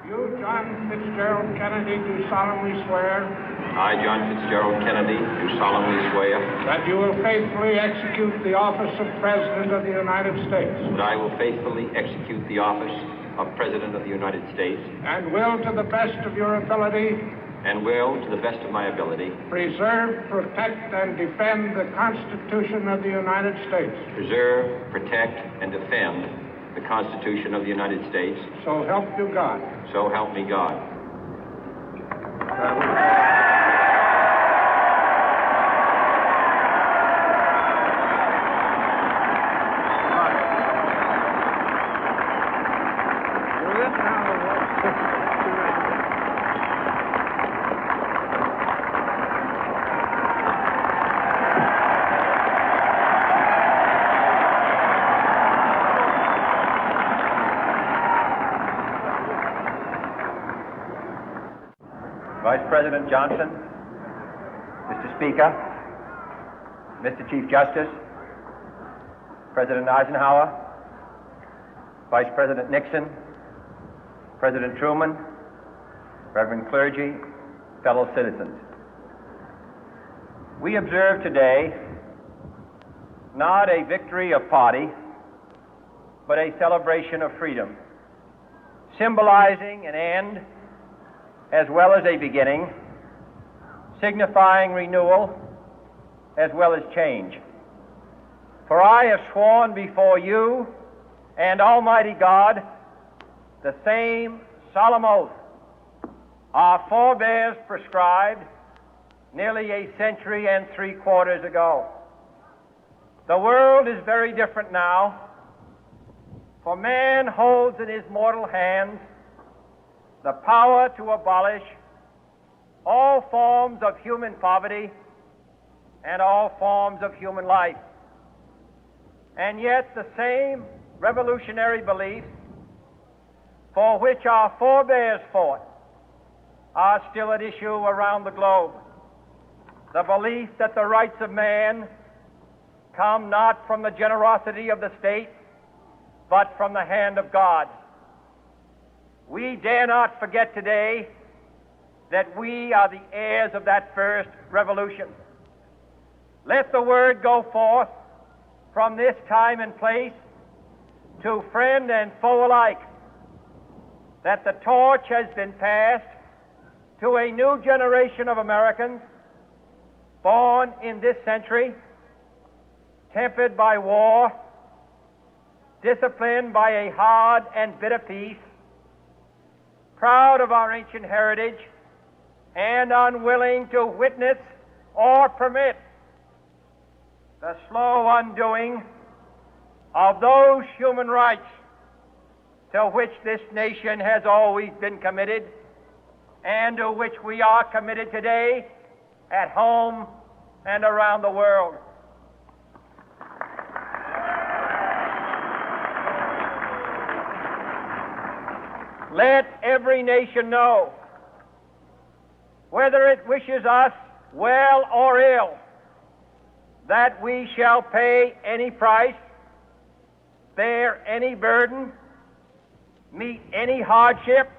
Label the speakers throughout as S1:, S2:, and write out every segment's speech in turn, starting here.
S1: You, John Fitzgerald Kennedy, do solemnly swear.
S2: I, John Fitzgerald Kennedy, do solemnly swear.
S1: That you will faithfully execute the office of President of the United States.
S2: That I will faithfully execute the office of President of the United States.
S1: And will, to the best of your ability.
S2: And will, to the best of my ability.
S1: Preserve, protect, and defend the Constitution of the United States.
S2: Preserve, protect, and defend the Constitution of the United States.
S1: So help you God.
S2: So help me God.
S3: Vice President Johnson, Mr. Speaker, Mr. Chief Justice, President Eisenhower, Vice President Nixon, President Truman, Reverend clergy, fellow citizens. We observe today not a victory of party, but a celebration of freedom, symbolizing an end as well as a beginning, signifying renewal as well as change. For I have sworn before you and Almighty God the same solemn oath our forebears prescribed nearly a century and 3/4 ago. The world is very different now, for man holds in his mortal hands the power to abolish all forms of human poverty and all forms of human life. And yet the same revolutionary beliefs for which our forebears fought are still at issue around the globe. The belief that the rights of man come not from the generosity of the state, but from the hand of God. We dare not forget today that we are the heirs of that first revolution. Let the word go forth from this time and place to friend and foe alike that the torch has been passed to a new generation of Americans born in this century, tempered by war, disciplined by a hard and bitter peace, proud of our ancient heritage, and unwilling to witness or permit the slow undoing of those human rights to which this nation has always been committed and to which we are committed today at home and around the world. Let every nation know, whether it wishes us well or ill, that we shall pay any price, bear any burden, meet any hardship,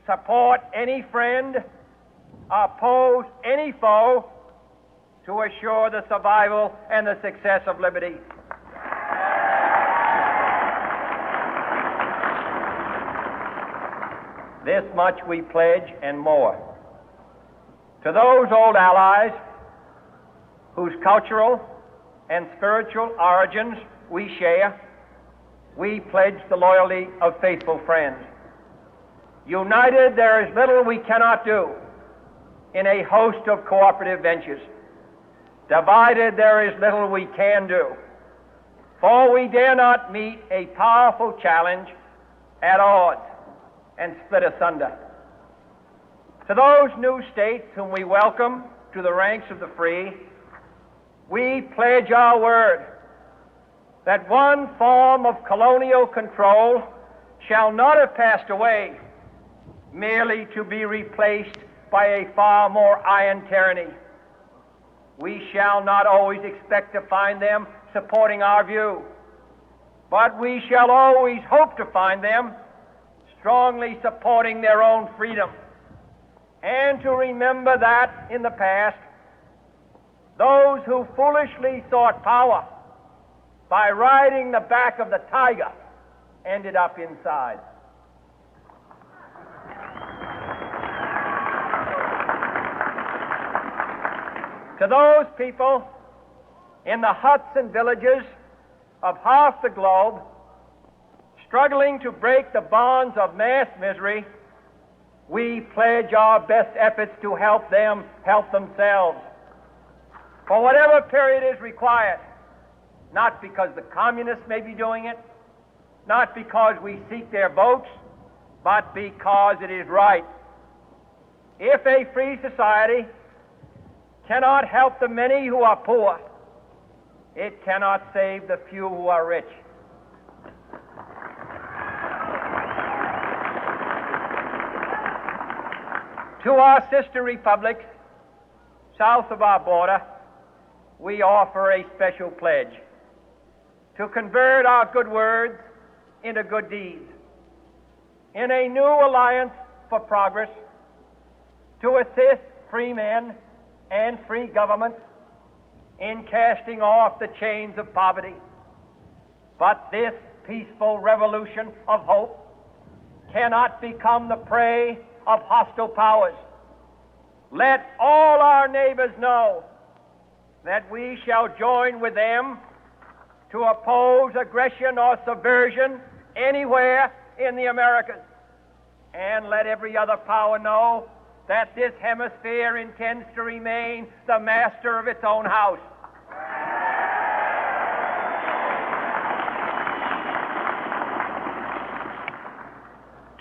S3: support any friend, oppose any foe to assure the survival and the success of liberty. This much we pledge and more. To those old allies whose cultural and spiritual origins we share, we pledge the loyalty of faithful friends. United, there is little we cannot do in a host of cooperative ventures. Divided, there is little we can do, for we dare not meet a powerful challenge at odds and split asunder. To those new states whom we welcome to the ranks of the free, we pledge our word that one form of colonial control shall not have passed away, merely to be replaced by a far more iron tyranny. We shall not always expect to find them supporting our view, but we shall always hope to find them strongly supporting their own freedom, and to remember that in the past, those who foolishly sought power by riding the back of the tiger ended up inside. To those people in the huts and villages of half the globe struggling to break the bonds of mass misery, we pledge our best efforts to help them help themselves for whatever period is required, not because the communists may be doing it, not because we seek their votes, but because it is right. If a free society cannot help the many who are poor, it cannot save the few who are rich. To our sister republics south of our border, we offer a special pledge to convert our good words into good deeds, in a new alliance for progress, to assist free men and free governments in casting off the chains of poverty. But this peaceful revolution of hope cannot become the prey of hostile powers. Let all our neighbors know that we shall join with them to oppose aggression or subversion anywhere in the Americas. And let every other power know that this hemisphere intends to remain the master of its own house.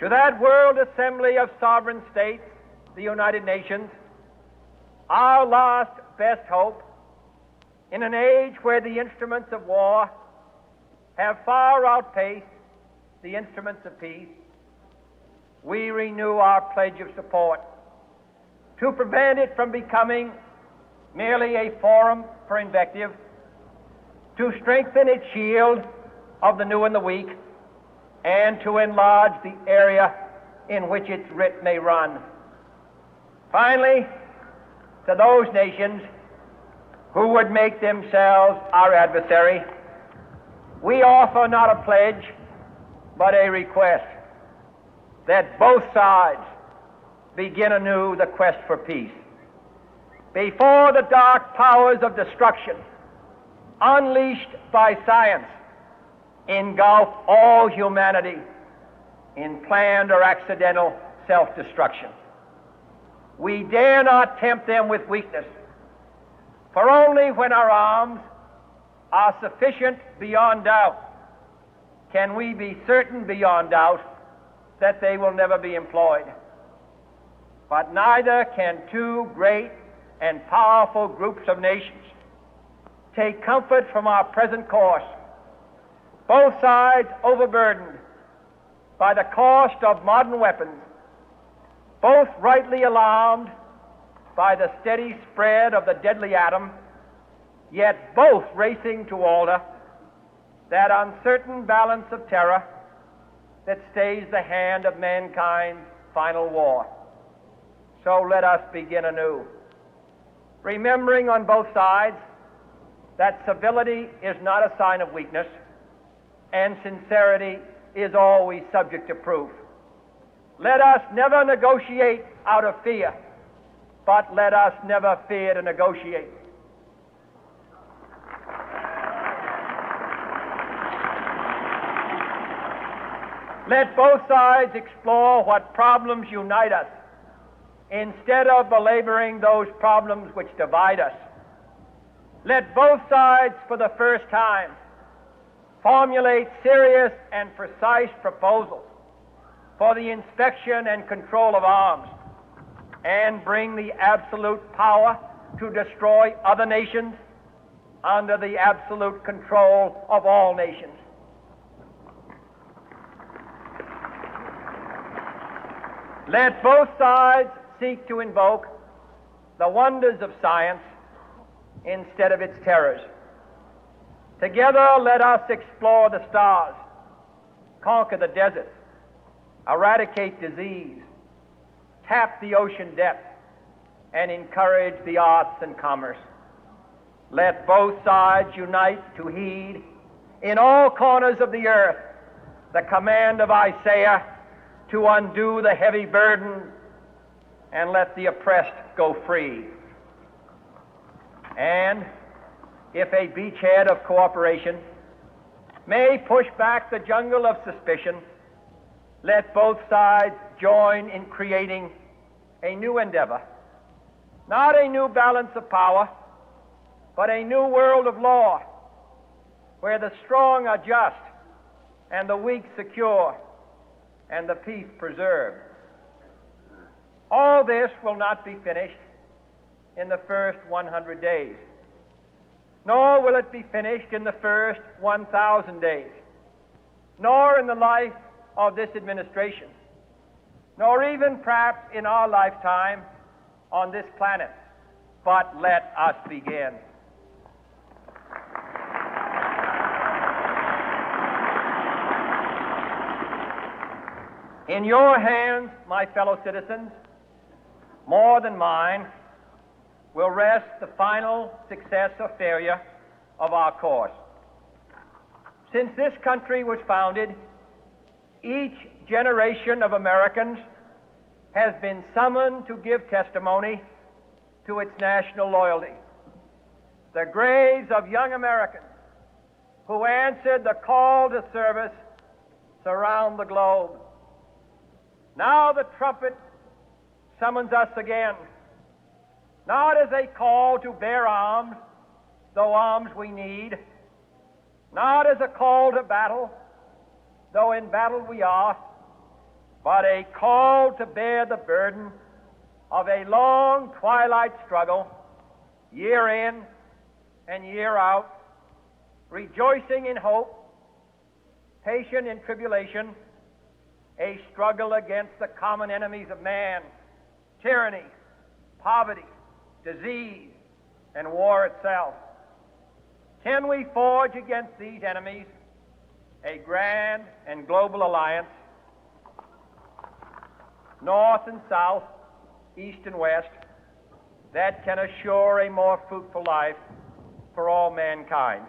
S3: To that World Assembly of Sovereign States, the United Nations, our last best hope, in an age where the instruments of war have far outpaced the instruments of peace, we renew our pledge of support to prevent it from becoming merely a forum for invective, to strengthen its shield of the new and the weak, and to enlarge the area in which its writ may run. Finally, to those nations who would make themselves our adversary, we offer not a pledge, but a request that both sides begin anew the quest for peace. Before the dark powers of destruction, unleashed by science, engulf all humanity in planned or accidental self-destruction, we dare not tempt them with weakness, for only when our arms are sufficient beyond doubt can we be certain beyond doubt that they will never be employed. But neither can two great and powerful groups of nations take comfort from our present course, both sides overburdened by the cost of modern weapons, both rightly alarmed by the steady spread of the deadly atom, yet both racing to alter that uncertain balance of terror that stays the hand of mankind's final war. So let us begin anew, remembering on both sides that civility is not a sign of weakness, and sincerity is always subject to proof. Let us never negotiate out of fear, but let us never fear to negotiate. Let both sides explore what problems unite us, instead of belaboring those problems which divide us. Let both sides, for the first time, formulate serious and precise proposals for the inspection and control of arms, and bring the absolute power to destroy other nations under the absolute control of all nations. Let both sides seek to invoke the wonders of science instead of its terrors. Together, let us explore the stars, conquer the deserts, eradicate disease, tap the ocean depth, and encourage the arts and commerce. Let both sides unite to heed in all corners of the earth the command of Isaiah to undo the heavy burden and let the oppressed go free. And if a beachhead of cooperation may push back the jungle of suspicion, let both sides join in creating a new endeavor, not a new balance of power, but a new world of law, where the strong are just and the weak secure and the peace preserved. All this will not be finished in the first 100 days, nor will it be finished in the first 1,000 days, nor in the life of this administration, nor even perhaps in our lifetime on this planet. But let us begin. In your hands, my fellow citizens, more than mine, will rest the final success or failure of our course. Since this country was founded, each generation of Americans has been summoned to give testimony to its national loyalty. The graves of young Americans who answered the call to service surround the globe. Now the trumpet summons us again, not as a call to bear arms, though arms we need, not as a call to battle, though in battle we are, but a call to bear the burden of a long twilight struggle, year in and year out, rejoicing in hope, patient in tribulation, a struggle against the common enemies of man, tyranny, poverty, disease, and war itself. Can we forge against these enemies a grand and global alliance, north and south, east and west, that can assure a more fruitful life for all mankind?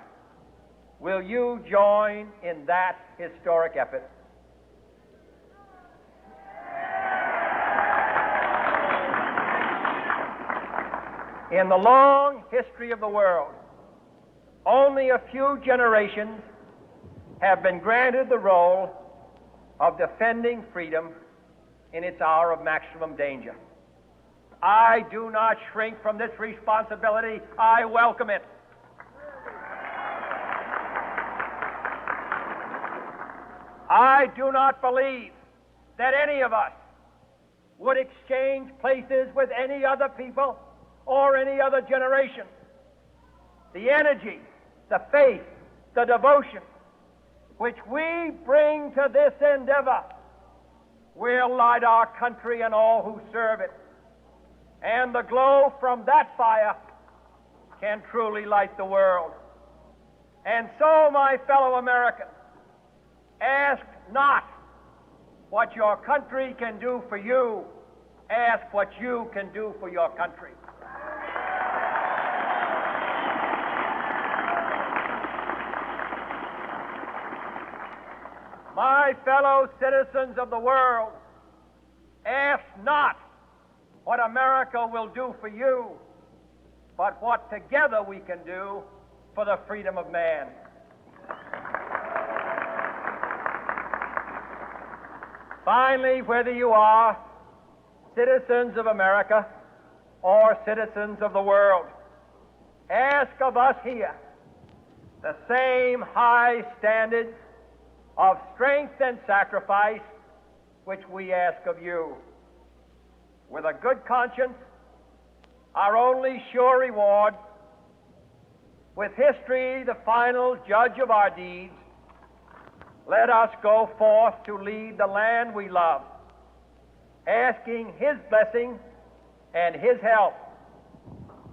S3: Will you join in that historic effort? In the long history of the world, only a few generations have been granted the role of defending freedom in its hour of maximum danger. I do not shrink from this responsibility. I welcome it. I do not believe that any of us would exchange places with any other people or any other generation. The energy, the faith, the devotion which we bring to this endeavor will light our country and all who serve it. And the glow from that fire can truly light the world. And so, my fellow Americans, ask not what your country can do for you. Ask what you can do for your country. My fellow citizens of the world, ask not what America will do for you, but what together we can do for the freedom of man. Finally, whether you are citizens of America or citizens of the world, ask of us here the same high standards of strength and sacrifice which we ask of you. With a good conscience, our only sure reward, with history the final judge of our deeds, let us go forth to lead the land we love, asking His blessing and His help,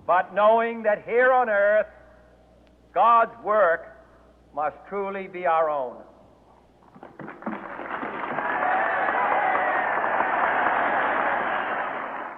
S3: but knowing that here on earth God's work must truly be our own.